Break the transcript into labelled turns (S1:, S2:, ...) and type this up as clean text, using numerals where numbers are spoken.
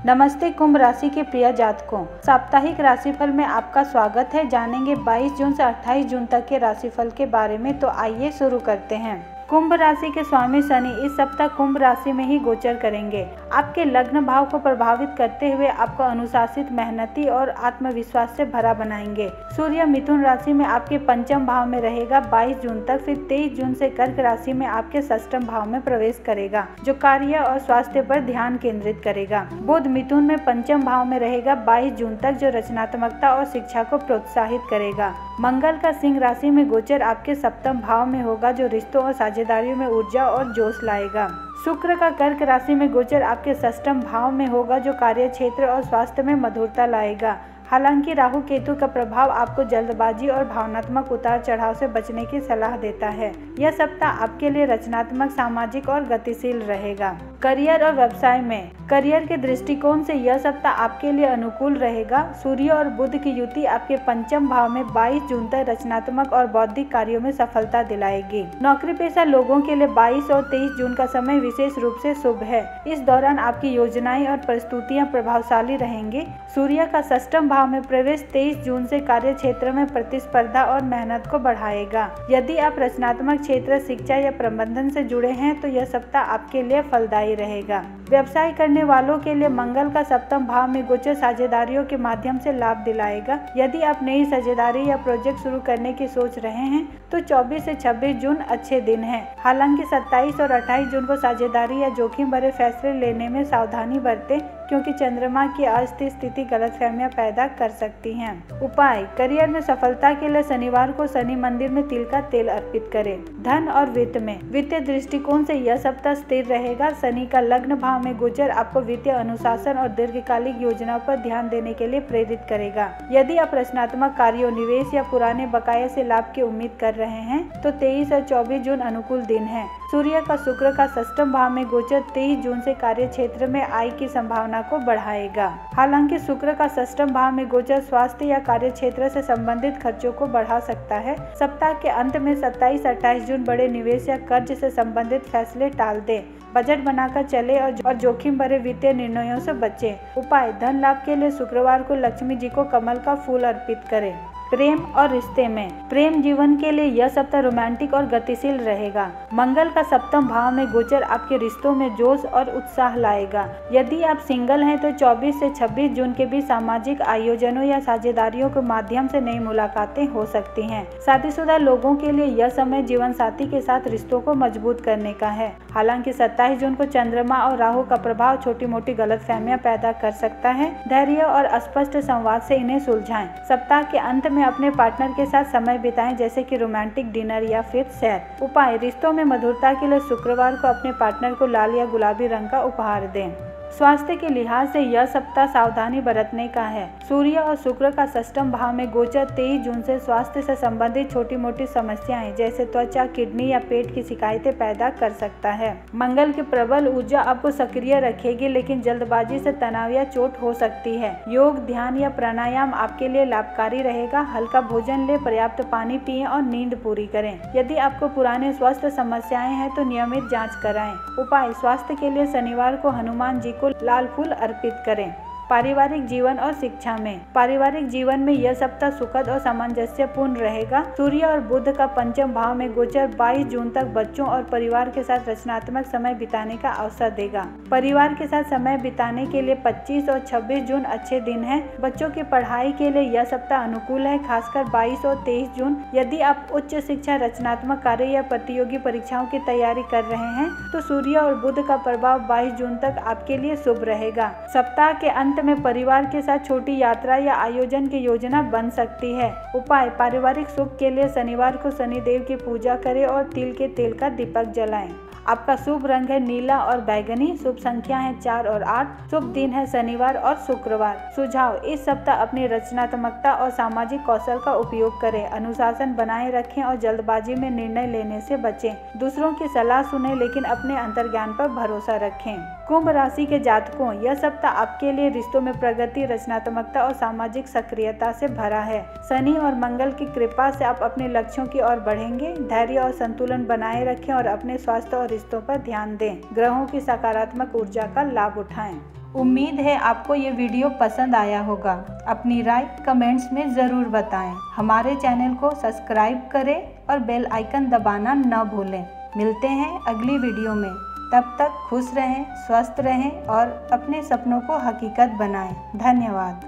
S1: नमस्ते कुंभ राशि के प्रिय जातकों, साप्ताहिक राशिफल में आपका स्वागत है। जानेंगे 22 जून से 28 जून तक के राशिफल के बारे में। तो आइए शुरू करते हैं। कुंभ राशि के स्वामी शनि इस सप्ताह कुंभ राशि में ही गोचर करेंगे। आपके लग्न भाव को प्रभावित करते हुए आपको अनुशासित, मेहनती और आत्मविश्वास से भरा बनाएंगे। सूर्य मिथुन राशि में आपके पंचम भाव में रहेगा 22 जून तक। फिर 23 जून से कर्क राशि में आपके षष्ठम भाव में प्रवेश करेगा, जो कार्य और स्वास्थ्य पर ध्यान केंद्रित करेगा। बुध मिथुन में पंचम भाव में रहेगा 22 जून तक, जो रचनात्मकता और शिक्षा को प्रोत्साहित करेगा। मंगल का सिंह राशि में गोचर आपके सप्तम भाव में होगा, जो रिश्तों और साझेदारियों में ऊर्जा और जोश लाएगा। शुक्र का कर्क राशि में गोचर आपके षष्ठम भाव में होगा, जो कार्य क्षेत्र और स्वास्थ्य में मधुरता लाएगा। हालांकि राहु केतु का प्रभाव आपको जल्दबाजी और भावनात्मक उतार चढ़ाव से बचने की सलाह देता है। यह सप्ताह आपके लिए रचनात्मक, सामाजिक और गतिशील रहेगा। करियर और व्यवसाय में करियर के दृष्टिकोण से यह सप्ताह आपके लिए अनुकूल रहेगा। सूर्य और बुध की युति आपके पंचम भाव में 22 जून तक रचनात्मक और बौद्धिक कार्यों में सफलता दिलाएगी। नौकरी पेशा लोगों के लिए 22 और 23 जून का समय विशेष रूप से शुभ है। इस दौरान आपकी योजनाएं और प्रस्तुतियां प्रभावशाली रहेंगी। सूर्य का षष्ठम भाव में प्रवेश 23 जून से कार्य क्षेत्र में प्रतिस्पर्धा और मेहनत को बढ़ाएगा। यदि आप रचनात्मक क्षेत्र, शिक्षा या प्रबंधन से जुड़े हैं तो यह सप्ताह आपके लिए फलदायी रहेगा। व्यवसाय करने वालों के लिए मंगल का सप्तम भाव में गोचर साझेदारियों के माध्यम से लाभ दिलाएगा। यदि आप नई साझेदारी या प्रोजेक्ट शुरू करने की सोच रहे हैं तो 24 से 26 जून अच्छे दिन हैं। हालांकि 27 और 28 जून को साझेदारी या जोखिम भरे फैसले लेने में सावधानी बरतें, क्योंकि चंद्रमा की अस्थिर स्थिति गलतफहमियां पैदा कर सकती हैं। उपाय: करियर में सफलता के लिए शनिवार को शनि मंदिर में तिल का तेल अर्पित करें। धन और वित्त में वित्तीय दृष्टिकोण से यह सप्ताह स्थिर रहेगा। शनि का लग्न भाव में गोचर आपको वित्तीय अनुशासन और दीर्घकालिक योजनाओं पर ध्यान देने के लिए प्रेरित करेगा। यदि आप रचनात्मक कार्यों, निवेश या पुराने बकाया से लाभ की उम्मीद कर रहे हैं तो 23 और 24 जून अनुकूल दिन है। सूर्य का शुक्र का षष्ठम भाव में गोचर 23 जून से कार्य क्षेत्र में आय की संभावना को बढ़ाएगा। हालांकि शुक्र का षष्ठम भाव में गोचर स्वास्थ्य या कार्य क्षेत्र से संबंधित खर्चों को बढ़ा सकता है। सप्ताह के अंत में 27-28 जून बड़े निवेश या कर्ज से संबंधित फैसले टाल दें। बजट बनाकर चले और जोखिम भरे वित्तीय निर्णयों से बचें। उपाय: धन लाभ के लिए शुक्रवार को लक्ष्मी जी को कमल का फूल अर्पित करें। प्रेम और रिश्ते में प्रेम जीवन के लिए यह सप्ताह रोमांटिक और गतिशील रहेगा। मंगल का सप्तम भाव में गोचर आपके रिश्तों में जोश और उत्साह लाएगा। यदि आप सिंगल हैं तो 24 से 26 जून के बीच सामाजिक आयोजनों या साझेदारियों के माध्यम से नई मुलाकातें हो सकती हैं। शादीशुदा लोगों के लिए यह समय जीवन साथी के साथ रिश्तों को मजबूत करने का है। हालांकि 27 जून को चंद्रमा और राहु का प्रभाव छोटी मोटी गलतफहमियां पैदा कर सकता है। धैर्य और स्पष्ट संवाद से इन्हें सुलझाएं। सप्ताह के अंत में अपने पार्टनर के साथ समय बिताएं, जैसे कि रोमांटिक डिनर या फिर सैर। उपाय: रिश्तों में मधुरता के लिए शुक्रवार को अपने पार्टनर को लाल या गुलाबी रंग का उपहार दें। स्वास्थ्य के लिहाज से यह सप्ताह सावधानी बरतने का है। सूर्य और शुक्र का षष्ठम भाव में गोचर 23 जून से स्वास्थ्य से संबंधित छोटी मोटी समस्याएं जैसे त्वचा, किडनी या पेट की शिकायतें पैदा कर सकता है। मंगल की प्रबल ऊर्जा आपको सक्रिय रखेगी, लेकिन जल्दबाजी से तनाव या चोट हो सकती है। योग, ध्यान या प्राणायाम आपके लिए लाभकारी रहेगा। हल्का भोजन लें, पर्याप्त पानी पिएं और नींद पूरी करें। यदि आपको पुराने स्वास्थ्य समस्याएं हैं तो नियमित जाँच कराएं। उपाय: स्वास्थ्य के लिए शनिवार को हनुमान जी को लाल फूल अर्पित करें। पारिवारिक जीवन और शिक्षा में पारिवारिक जीवन में यह सप्ताह सुखद और सामंजस्यपूर्ण रहेगा। सूर्य और बुध का पंचम भाव में गोचर 22 जून तक बच्चों और परिवार के साथ रचनात्मक समय बिताने का अवसर देगा। परिवार के साथ समय बिताने के लिए 25 और 26 जून अच्छे दिन हैं। बच्चों की पढ़ाई के लिए यह सप्ताह अनुकूल है, खासकर 22 और 23 जून। यदि आप उच्च शिक्षा, रचनात्मक कार्य या प्रतियोगी परीक्षाओं की तैयारी कर रहे हैं तो सूर्य और बुध का प्रभाव 22 जून तक आपके लिए शुभ रहेगा। सप्ताह के अंत में परिवार के साथ छोटी यात्रा या आयोजन की योजना बन सकती है। उपाय: पारिवारिक सुख के लिए शनिवार को शनिदेव की पूजा करें और तिल के तेल का दीपक जलाएं। आपका शुभ रंग है नीला और बैगनी। शुभ संख्या है 4 और 8। शुभ दिन है शनिवार और शुक्रवार। सुझाव: इस सप्ताह अपनी रचनात्मकता और सामाजिक कौशल का उपयोग करें। अनुशासन बनाए रखें और जल्दबाजी में निर्णय लेने से बचें। दूसरों की सलाह सुनें, लेकिन अपने अंतर्ज्ञान पर भरोसा रखें। कुंभ राशि के जातकों, यह सप्ताह आपके लिए रिश्तों में प्रगति, रचनात्मकता और सामाजिक सक्रियता से भरा है। शनि और मंगल की कृपा से आप अपने लक्ष्यों की ओर बढ़ेंगे। धैर्य और संतुलन बनाए रखें और अपने स्वास्थ्य और रिश्तों पर ध्यान दें। ग्रहों की सकारात्मक ऊर्जा का लाभ उठाएं। उम्मीद है आपको ये वीडियो पसंद आया होगा। अपनी राय कमेंट्स में ज़रूर बताएं। हमारे चैनल को सब्सक्राइब करें और बेल आइकन दबाना न भूलें। मिलते हैं अगली वीडियो में। तब तक खुश रहें, स्वस्थ रहें और अपने सपनों को हकीकत बनाएं। धन्यवाद।